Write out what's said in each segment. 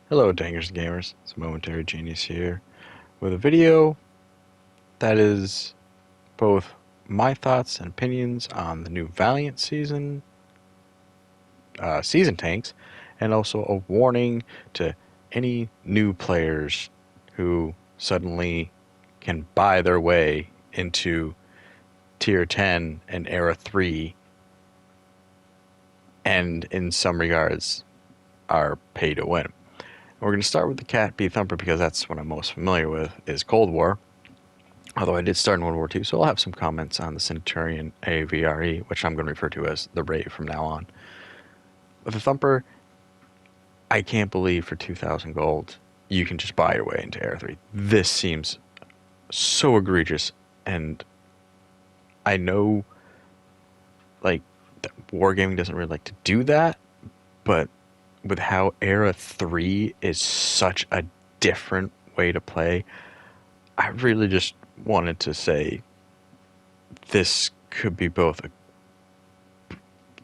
Hello, Dangers and Gamers. It's Momentary Genius here with a video that is both my thoughts and opinions on the new Valiant season tanks, and also a warning to any new players who suddenly can buy their way into Tier 10 and Era 3, and in some regards are pay to win. We're going to start with the CATTB Thumper because that's what I'm most familiar with, is Cold War. Although I did start in World War II, so I'll have some comments on the Ceturion AVRE, which I'm going to refer to as the RAVE from now on. With the Thumper, I can't believe for 2,000 gold you can just buy your way into Era 3. This seems so egregious, and I know, like, Wargaming doesn't really like to do that, but with how Era 3 is such a different way to play, I really just wanted to say this could be both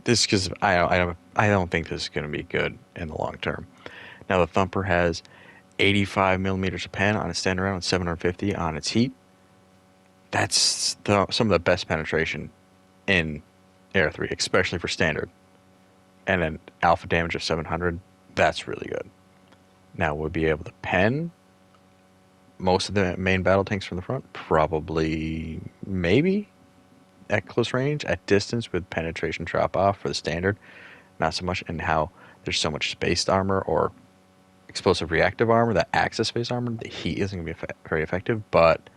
this, because I don't think this is going to be good in the long term. Now the Thumper has 85 millimeters of pen on its standard round and 750 on its heat. That's some of the best penetration in Era 3, especially for standard. And an alpha damage of 700, that's really good. Now we'll be able to pen most of the main battle tanks from the front, probably, maybe at close range. At distance with penetration drop off for the standard, not so much. And how there's so much spaced armor or explosive reactive armor that acts as space armor, the heat isn't going to be very effective. But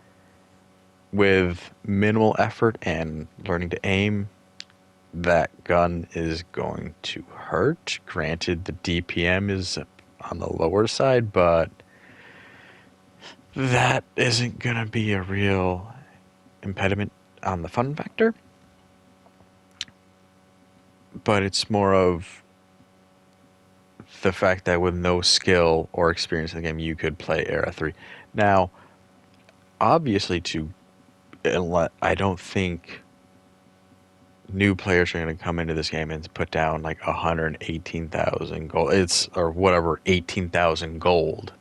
with minimal effort and learning to aim, that gun is going to hurt. Granted, the DPM is on the lower side, but that isn't going to be a real impediment on the fun factor. But it's more of the fact that with no skill or experience in the game, you could play Era 3. Now, obviously, I don't think new players are going to come into this game and put down like 118,000 gold. Or whatever, 18,000 gold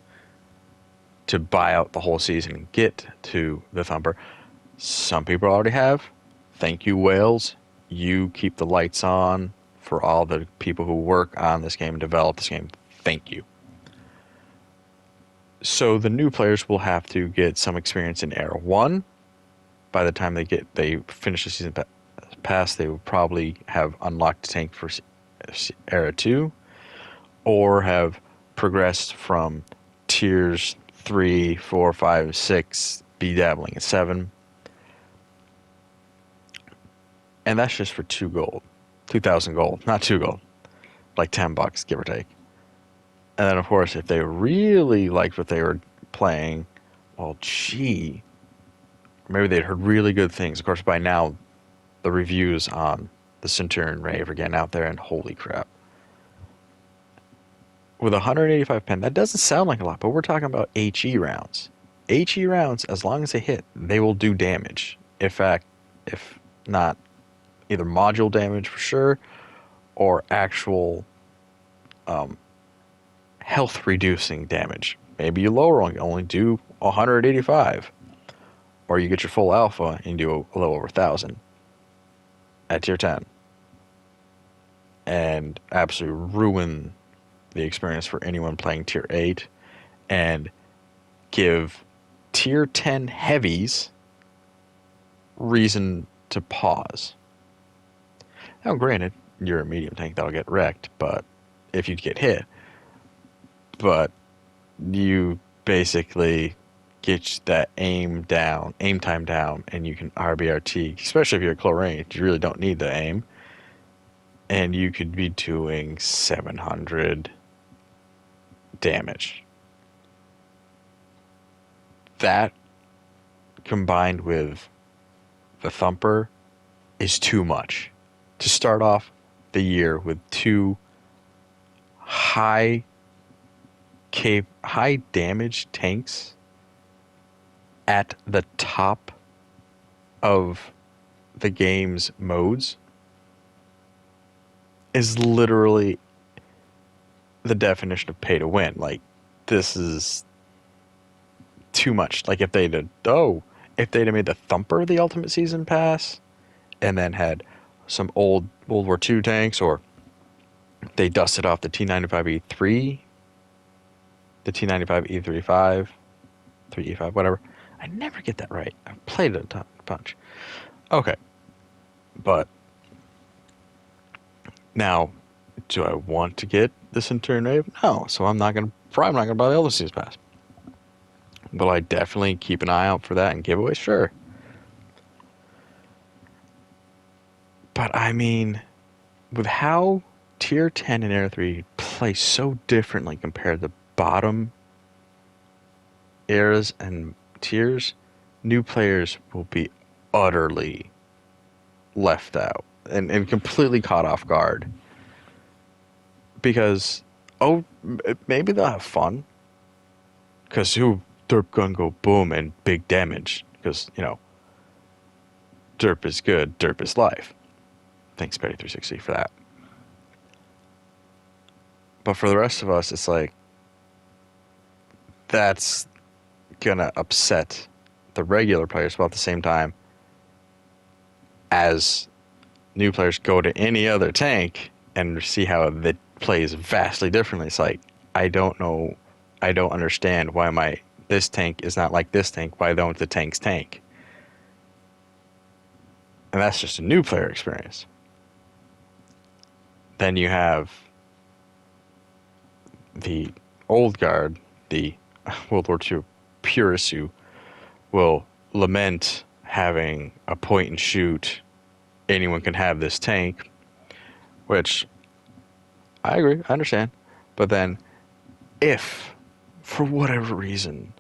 to buy out the whole season and get to the Thumper. Some people already have. Thank you, Wales. You keep the lights on for all the people who work on this game and develop this game. Thank you. So the new players will have to get some experience in Era 1. By the time they finish the season pass, they will probably have unlocked a tank for Era 2, or have progressed from tiers 3, 4, 5, 6, be dabbling at 7. And that's just for 2,000 gold, not 2 gold, like $10, give or take. And then, of course, if they really liked what they were playing, well, gee, maybe they'd heard really good things. Of course, by now, the reviews on the Ceturion RAVE are getting out there, and holy crap. With 185 pen, that doesn't sound like a lot, but we're talking about HE rounds. HE rounds, as long as they hit, they will do damage. In fact, if not either module damage for sure, or actual health reducing damage. Maybe you lower and only do 185, or you get your full alpha and do a little over 1,000 at tier 10, and absolutely ruin the experience for anyone playing tier 8, and give tier 10 heavies reason to pause. Now, granted, you're a medium tank that'll get wrecked, but if you get hit, but you basically get that aim time down, and you can RBRT, especially if you're at close range. You really don't need the aim, and you could be doing 700 damage. That, combined with the Thumper, is too much to start off the year with two high damage tanks at the top of the game's modes. Is literally the definition of pay to win. Like, this is too much. Like if they'd have made the Thumper the Ultimate Season Pass, and then had some old World War II tanks, or they dusted off the T95E3, the T95E35, 3E5, whatever. I never get that right. I've played it a bunch. Okay, but now, do I want to get the Ceturion AVRE? No, so I'm probably not gonna buy the Ultimate Season Pass. Will I definitely keep an eye out for that and giveaways? Sure. But I mean, with how Tier 10 and Air 3 play so differently compared to bottom eras and tiers, new players will be utterly left out and completely caught off guard. Because, maybe they'll have fun. Because they're gonna go boom and big damage. Because, derp is good, derp is life. Thanks, Betty360, for that. But for the rest of us, it's like, that's gonna upset the regular players, but at the same time, as new players go to any other tank and see how it plays vastly differently, it's like, I don't know, I don't understand why this tank is not like this tank. Why don't the tanks tank? And that's just a new player experience. Then you have the old guard, the World War II purists who will lament having a point and shoot, anyone can have this tank, which I agree, I understand. But then if, for whatever reason,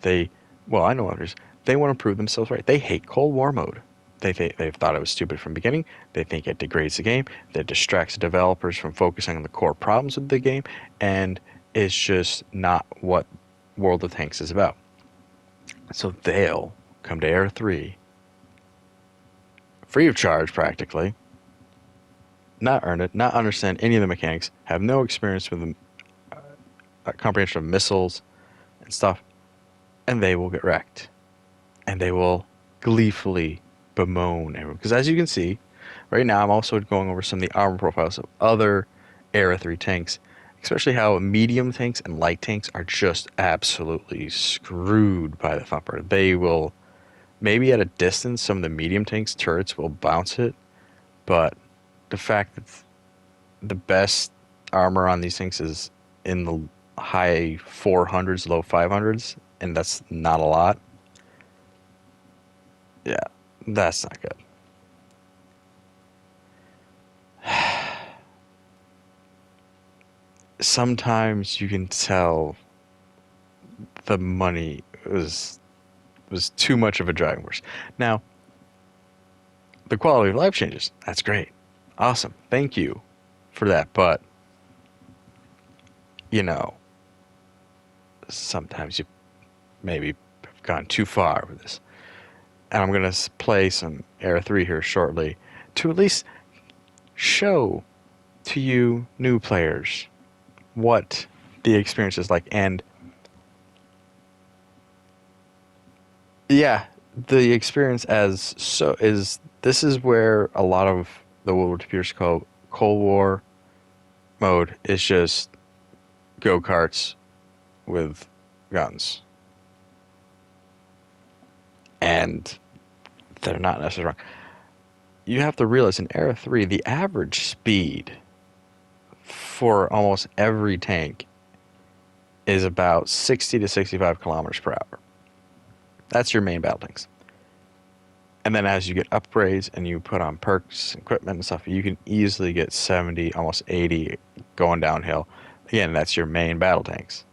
I know what reason, they want to prove themselves right. They hate Cold War mode. They've thought it was stupid from the beginning. They think it degrades the game. That distracts the developers from focusing on the core problems of the game. And it's just not what World of Tanks is about. So they'll come to Air 3, free of charge practically, not earn it, not understand any of the mechanics, have no experience with the comprehension of missiles and stuff, and they will get wrecked. And they will gleefully bemoan everyone. Because as you can see, right now I'm also going over some of the armor profiles of other Era 3 tanks, especially how medium tanks and light tanks are just absolutely screwed by the Thumper. They will, maybe at a distance, some of the medium tanks' turrets will bounce it, but the fact that the best armor on these things is in the high 400s, low 500s, and that's not a lot. Yeah, that's not good. Sometimes you can tell the money was too much of a driving force. Now, the quality of life changes. That's great. Awesome. Thank you for that. But, sometimes you maybe have gone too far with this. And I'm going to play some Era 3 here shortly to at least show to you new players what the experience is like. And yeah, the experience this is where a lot of the World War II purists call Cold War mode is just go-karts with guns. And they're not necessarily wrong. You have to realize in Era 3, the average speed for almost every tank is about 60 to 65 kilometers per hour. That's your main battle tanks. And then as you get upgrades and you put on perks, equipment and stuff, you can easily get 70, almost 80 going downhill. Again, that's your main battle tanks.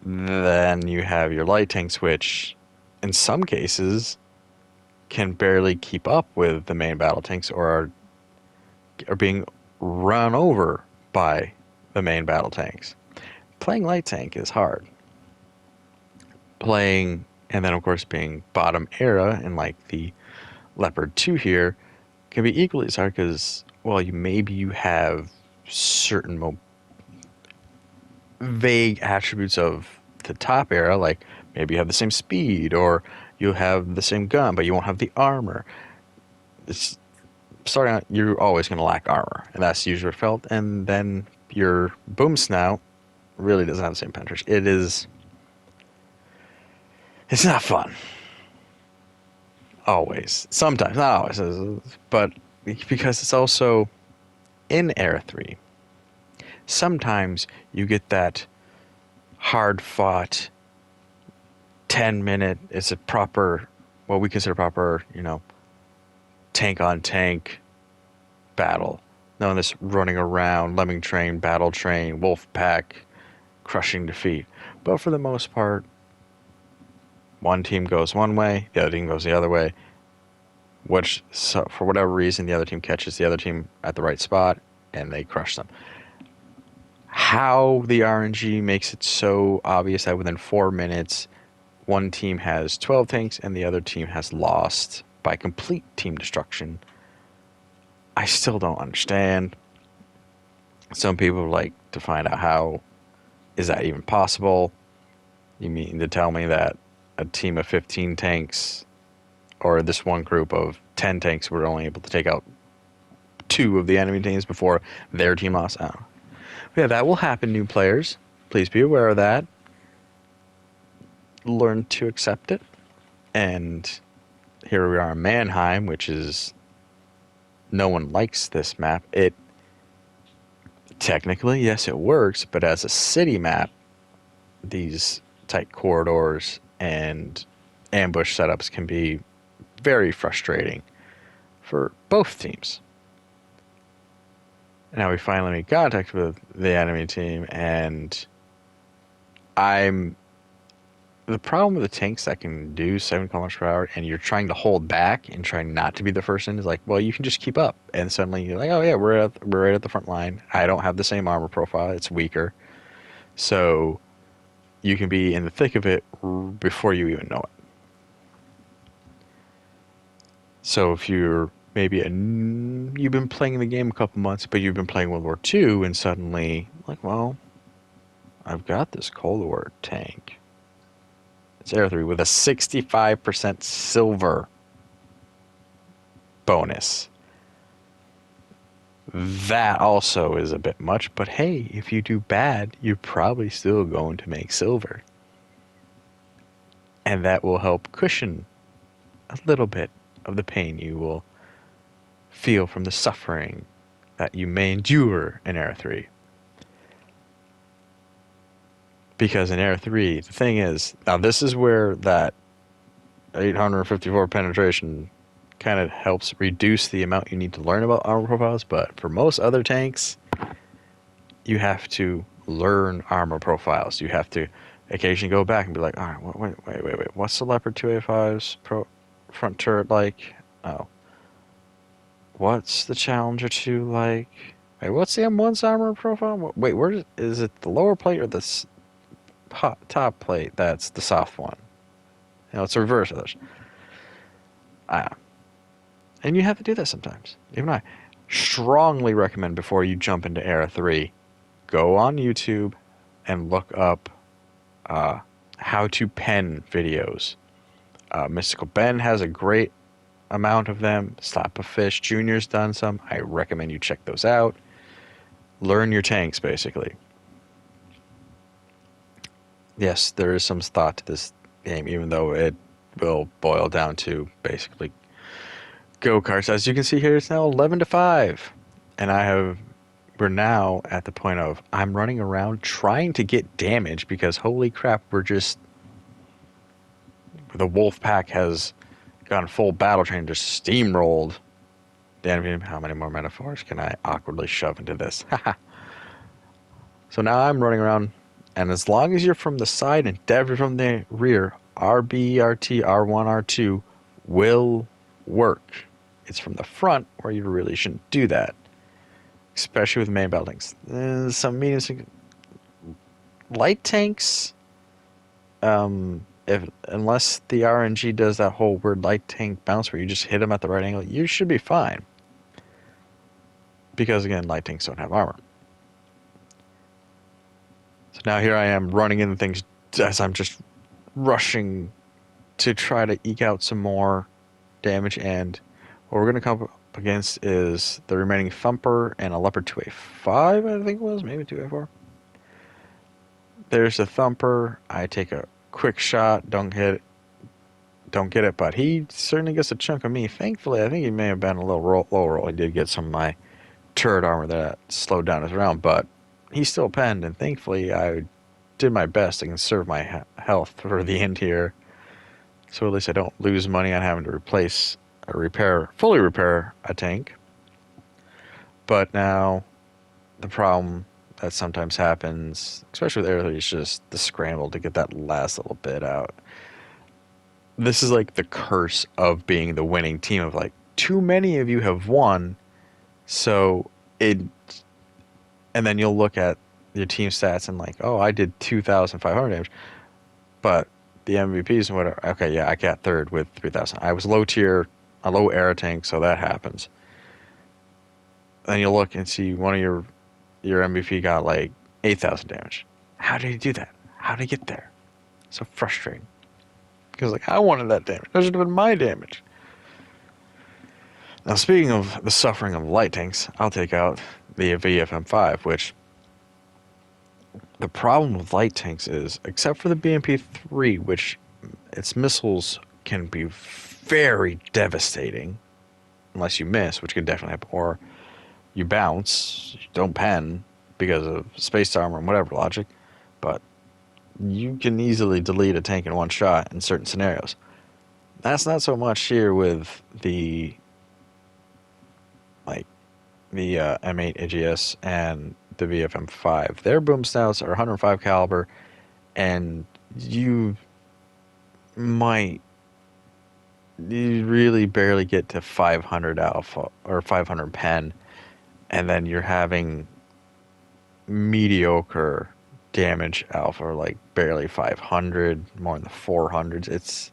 Then you have your light tanks, which in some cases can barely keep up with the main battle tanks or are being run over by the main battle tanks. Playing light tank is hard. And then of course being bottom era and like the Leopard 2 here can be equally as hard because, well, you have certain vague attributes of the top era, like maybe you have the same speed or you have the same gun, but you won't have the armor. It's starting out, you're always going to lack armor, and that's usually felt. And then your boom snout really doesn't have the same penetration. It's not fun. Always. Sometimes, not always. But because it's also in Era 3, sometimes you get that hard-fought 10-minute, it's a proper, what we consider proper, tank-on-tank battle. None of this running around, lemming train, battle train, wolf pack, crushing defeat. But for the most part, one team goes one way, the other team goes the other way, which, so for whatever reason, the other team catches the other team at the right spot, and they crush them. How the RNG makes it so obvious that within 4 minutes, one team has 12 tanks and the other team has lost by complete team destruction, I still don't understand. Some people like to find out how is that even possible. You mean to tell me that a team of 15 tanks or this one group of 10 tanks were only able to take out 2 of the enemy teams before their team lost? I don't know. Yeah, that will happen, new players. Please be aware of that. Learn to accept it. And here we are in Mannheim, which is, no one likes this map. It technically, yes, it works, but as a city map, these tight corridors and ambush setups can be very frustrating for both teams. Now we finally make contact with the enemy team, and the problem with the tanks that can do 7 kilometers per hour and you're trying to hold back and trying not to be the first in is like, well, you can just keep up. And suddenly you're like, oh yeah, we're right at the front line. I don't have the same armor profile. It's weaker. So you can be in the thick of it before you even know it. So if you're maybe you've been playing the game a couple months, but you've been playing World War II, and suddenly, like, well, I've got this Cold War tank. It's Era 3 with a 65% silver bonus. That also is a bit much, but hey, if you do bad, you're probably still going to make silver. And that will help cushion a little bit of the pain you will feel from the suffering that you may endure in Era 3. Because in Era 3, the thing is, now this is where that 854 penetration kind of helps reduce the amount you need to learn about armor profiles, but for most other tanks, you have to learn armor profiles. You have to occasionally go back and be like, all right, wait, what's the Leopard 2A5's front turret like? Oh. What's the Challenger 2 like? Wait, what's the M1's armor profile? Wait, where is it, the lower plate or the top plate? That's the soft one. It's a reverse of those. And you have to do that sometimes. Even I strongly recommend, before you jump into Era 3, go on YouTube and look up how to pen videos. Mystical Ben has a great amount of them. Slap a Fish Jr.'s done some. I recommend you check those out. Learn your tanks, basically. Yes, there is some thought to this game, even though it will boil down to basically go-karts. As you can see here, it's now 11-5. And we're now at the point of, I'm running around trying to get damage because holy crap, the wolf pack has gone full battle train, just steamrolled. Damn, how many more metaphors can I awkwardly shove into this? So now I'm running around, and as long as you're from the side and definitely from the rear, RB, RT, R1, R2 will work. It's from the front where you really shouldn't do that, especially with main battle tanks. Some medium light tanks, unless the RNG does that whole weird light tank bounce where you just hit them at the right angle, you should be fine. Because again, light tanks don't have armor. So now here I am running into things as I'm just rushing to try to eke out some more damage, and what we're going to come up against is the remaining Thumper and a Leopard 2A5, I think it was, maybe 2A4. There's the Thumper. I take a quick shot, don't get it, but he certainly gets a chunk of me. Thankfully, I think he may have been a little low roll. He did get some of my turret armor that slowed down his round, but he's still penned, and thankfully I did my best to conserve my health for the end here, so at least I don't lose money on having to replace or fully repair a tank. But now the problem that sometimes happens, especially with air, is just the scramble to get that last little bit out. This is like the curse of being the winning team, of like, too many of you have won, so and then you'll look at your team stats and like, oh, I did 2,500 damage, but the MVPs and whatever, okay, yeah, I got third with 3,000. I was low tier, a low air tank, so that happens. Then you'll look and see one of your MVP got like 8,000 damage. How did he do that? How did he get there? So frustrating. Because like, I wanted that damage. That should have been my damage. Now, speaking of the suffering of light tanks, I'll take out the VFM5, which the problem with light tanks is, except for the BMP-3, which its missiles can be very devastating, unless you miss, which can definitely happen, or you bounce, you don't pen because of space armor and whatever logic, but you can easily delete a tank in one shot in certain scenarios. That's not so much here with the M8 AGS and the VFM5. Their boom snouts are 105 caliber, and you really barely get to 500 alpha or 500 pen, and then you're having mediocre damage alpha, or like barely 500, more in the 400s. It's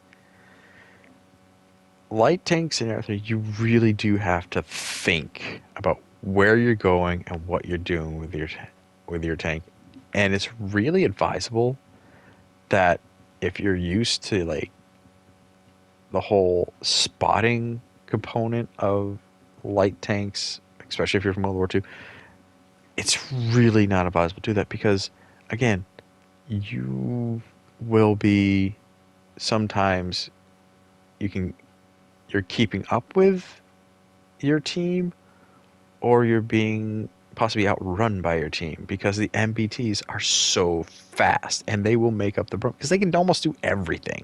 light tanks and everything. You really do have to think about where you're going and what you're doing with your tank, and it's really advisable that if you're used to like the whole spotting component of light tanks, especially if you're from World War II, it's really not advisable to do that, because again, you will be sometimes you're keeping up with your team, or you're being possibly outrun by your team, because the MBTs are so fast and they will make up the broom because they can almost do everything.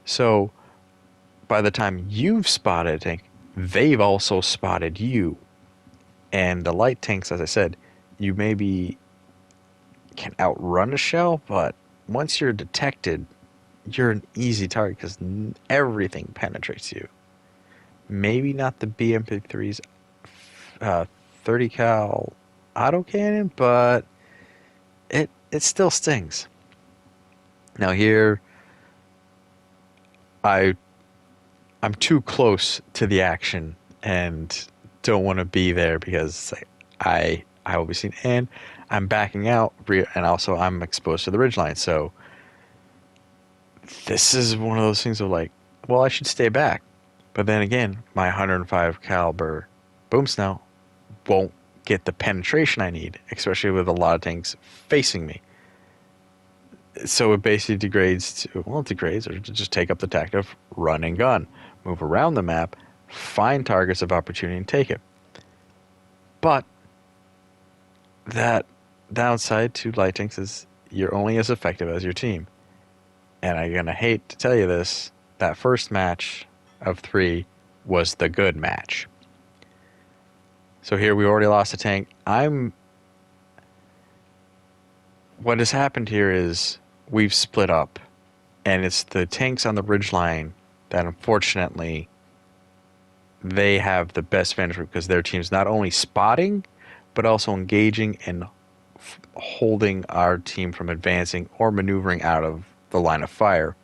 So by the time you've spotted a tank, they've also spotted you. And the light tanks, as I said, you maybe can outrun a shell, but once you're detected, you're an easy target because everything penetrates you. Maybe not the BMP3's 30 cal autocannon, but it still stings. Now here, I'm too close to the action and don't want to be there, because I will be seen, and I'm backing out, and also I'm exposed to the ridgeline. So this is one of those things of like, well, I should stay back, but then again, my 105 caliber boom snout won't get the penetration I need, especially with a lot of tanks facing me. So it basically degrades or just take up the tactic of run and gun, move around the map, find targets of opportunity and take it. But that downside to light tanks is you're only as effective as your team. And I'm gonna hate to tell you this, that first match of 3 was the good match. So here we already lost a tank. What has happened here is we've split up, and it's the tanks on the ridgeline that unfortunately they have the best vantage point, because their team's not only spotting but also engaging and holding our team from advancing or maneuvering out of the line of fire.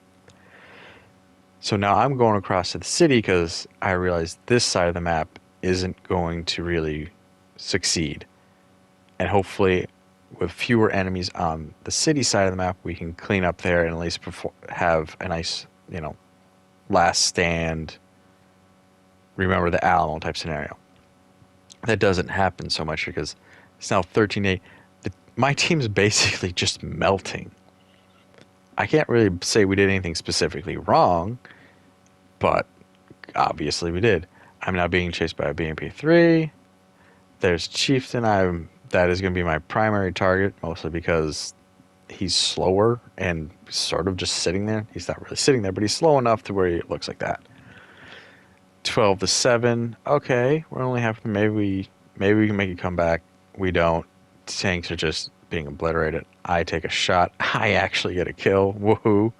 So now I'm going across to the city because I realize this side of the map isn't going to really succeed, and hopefully with fewer enemies on the city side of the map, we can clean up there and at least have a nice, last stand, remember the Alamo type scenario. That doesn't happen so much because it's now 13-8. My team's basically just melting. I can't really say we did anything specifically wrong, but obviously we did. I'm now being chased by a BMP3. There's Chieftain. That is going to be my primary target, mostly because he's slower and sort of just sitting there. He's not really sitting there, but he's slow enough to where he looks like that. 12-7. Okay, we're only half. Maybe we can make a comeback. We don't. Tanks are just being obliterated. I take a shot. I actually get a kill. Woohoo!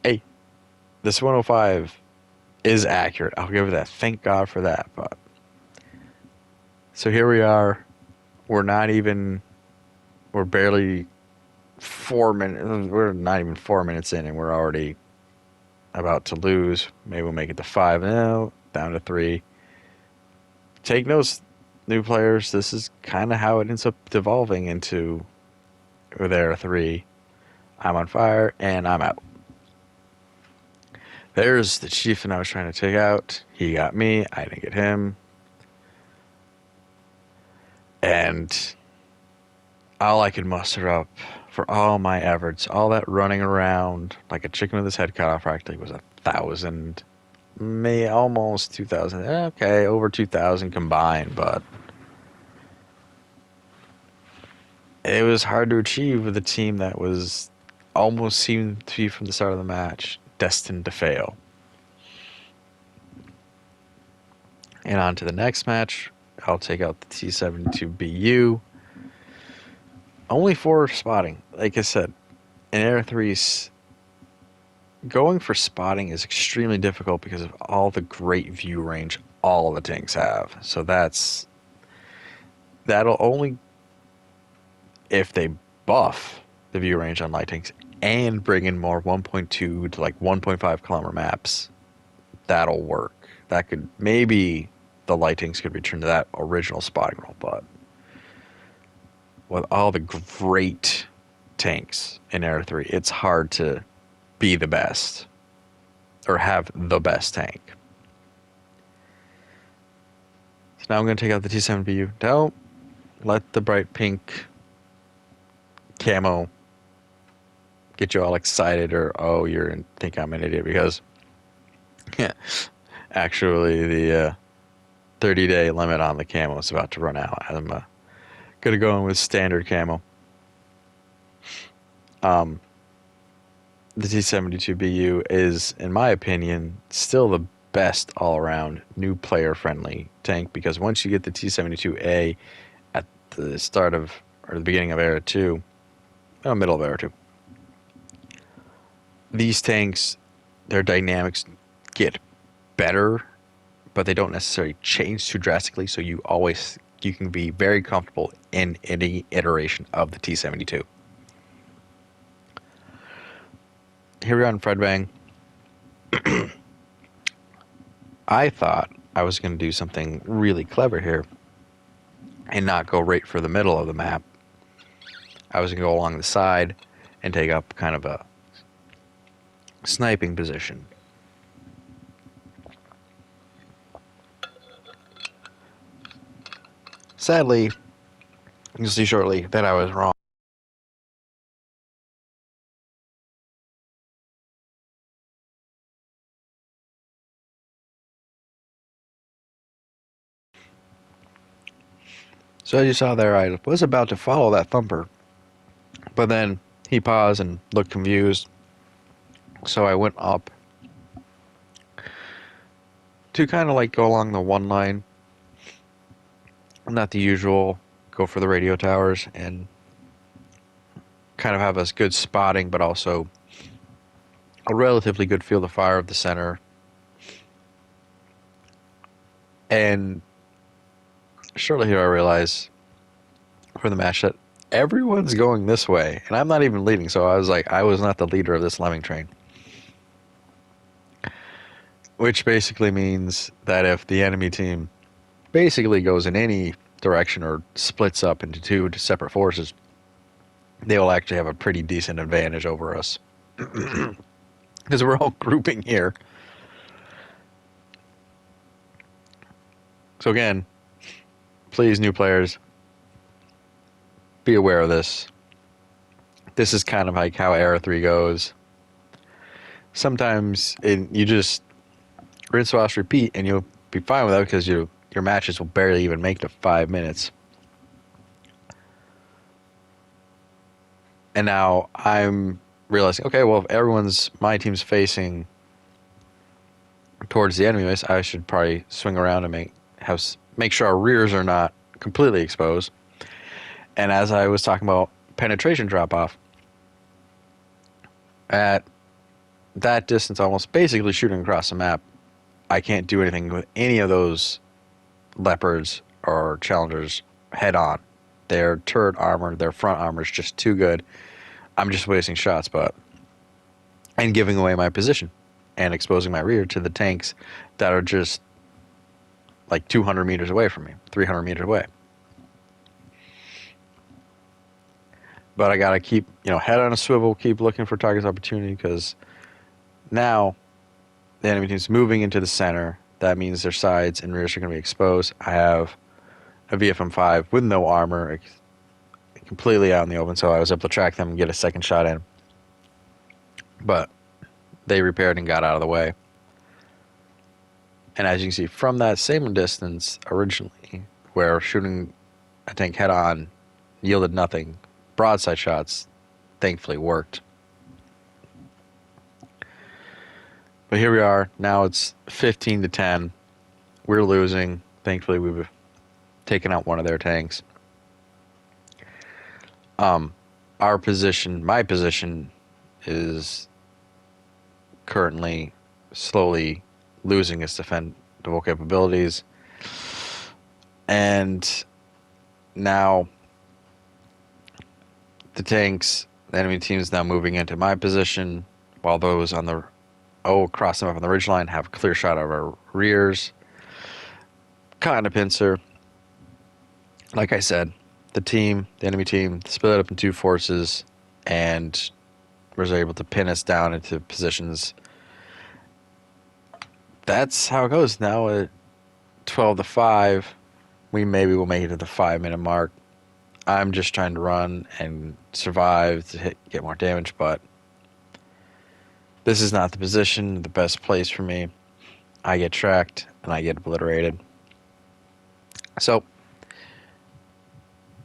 Hey, this 105 is accurate. I'll give it that. Thank God for that. But so here we are. We're barely 4 minutes. We're not even 4 minutes in, and we're already about to lose. Maybe we'll make it to 5. No, down to 3. Take notes, new players. This is kind of how it ends up devolving into. There are 3. I'm on fire, and I'm out. There's the chieftain I was trying to take out. He got me. I didn't get him. And all I could muster up for all my efforts, all that running around like a chicken with his head cut off practically, was 1,000. Almost 2,000. Okay, over 2,000 combined, but it was hard to achieve with a team that was almost seemed to be from the start of the match destined to fail. And on to the next match. I'll take out the T-72BU. Only 4 spotting. Like I said, in Air 3's, going for spotting is extremely difficult because of all the great view range all of the tanks have. So that'll only, if they buff the view range on light tanks and bring in more 1.2 to like 1.5 kilometer maps, that'll work. That could, maybe the light tanks could return to that original spotting role, but with all the great tanks in Air 3, it's hard to be the best or have the best tank. So now I'm going to take out the T-7BU. Don't let the bright pink camo get you all excited, or you think I'm an idiot, because actually the 30-day limit on the camo is about to run out. I'm going to go in with standard camo. The T-72BU is, in my opinion, still the best all-around new player-friendly tank, because once you get the T-72A at the start of, or the beginning of Era 2, middle of Era 2, these tanks, their dynamics get better, but they don't necessarily change too drastically, so you can be very comfortable in any iteration of the T-72. Here we are on Fred Bang. I thought I was going to do something really clever here and not go right for the middle of the map. I was going to go along the side and take up kind of a sniping position. Sadly, you'll see shortly that I was wrong. So as you saw there, I was about to follow that Thumper, but then he paused and looked confused. So I went up to kind of like go along the one line, not the usual, go for the radio towers and kind of have a good spotting, but also a relatively good field of fire of the center. And shortly here I realized for the match that everyone's going this way, and I'm not even leading, so I was like, I was not the leader of this lemming train. Which basically means that if the enemy team basically goes in any direction or splits up into two separate forces, they will actually have a pretty decent advantage over us. Because we're all grouping here. So again, please, new players, be aware of this. This is kind of like how Era 3 goes. Sometimes you just rinse, wash, repeat, and you'll be fine with that because your matches will barely even make to 5 minutes. And now I'm realizing, okay, well, if my team's facing towards the enemy base, I should probably swing around and make sure our rears are not completely exposed. And as I was talking about penetration drop-off, at that distance, almost basically shooting across the map, I can't do anything with any of those leopards or challengers head on. Their turret armor, their front armor is just too good. I'm just wasting shots, and giving away my position and exposing my rear to the tanks that are just like 200 meters away from me, 300 meters away. But I gotta keep, head on a swivel, keep looking for target opportunity, because now the enemy team's moving into the center. That means their sides and rears are going to be exposed. I have a VFM5 with no armor, completely out in the open, so I was able to track them and get a second shot in. But they repaired and got out of the way. And as you can see, from that same distance originally, where shooting a tank head on yielded nothing, broadside shots thankfully worked. But here we are. Now it's 15-10. We're losing. Thankfully, we've taken out one of their tanks. My position is currently slowly losing its defendable capabilities. And now the enemy team's now moving into my position, while those on the across them up on the ridgeline have a clear shot of our rears. Caught in a pincer. Like I said, the enemy team, split up in two forces and was able to pin us down into positions. That's how it goes. Now at 12-5, we maybe will make it to the 5-minute mark. I'm just trying to run and survive to get more damage, but this is not the best place for me. I get tracked and I get obliterated. So,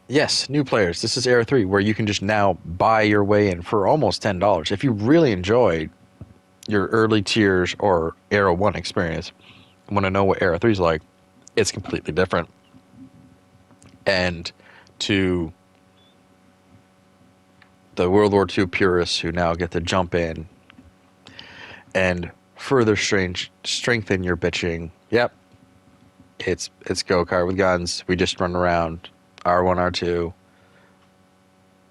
yes, new players, this is Era 3, where you can just now buy your way in for almost $10. If you really enjoyed your early tiers or Era 1 experience, want to know what Era 3 is like, it's completely different. And to the World War II purists who now get to jump in and further strengthen your bitching, yep, it's go-kart with guns. We just run around R1, R2,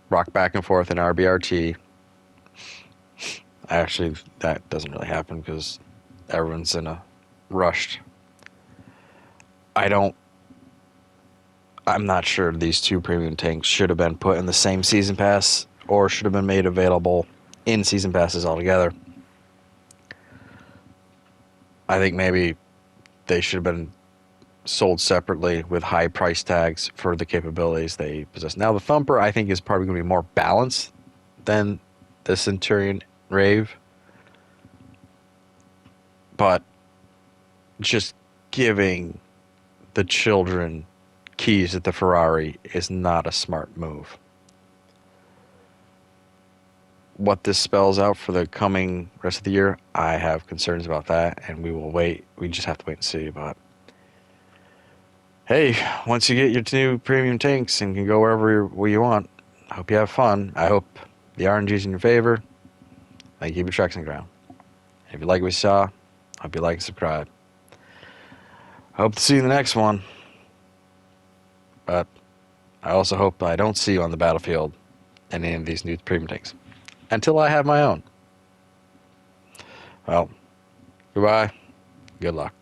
rock back and forth in RBRT. Actually, that doesn't really happen because everyone's in a rushed. I'm not sure these two premium tanks should have been put in the same season pass or should have been made available in season passes altogether. I think maybe they should have been sold separately with high price tags for the capabilities they possess. Now, the Thumper, I think, is probably going to be more balanced than the Ceturion RAVE. But just giving the children keys at the Ferrari is not a smart move. What this spells out for the coming rest of the year, I have concerns about that, and we will wait. We just have to wait and see. But hey, once you get your new premium tanks and can go wherever you want, I hope you have fun. I hope the RNG is in your favor. I keep your tracks on the ground. If you like what you saw, I hope you like and subscribe. I hope to see you in the next one. But I also hope I don't see you on the battlefield in any of these new premium tanks until I have my own. Well, goodbye. Good luck.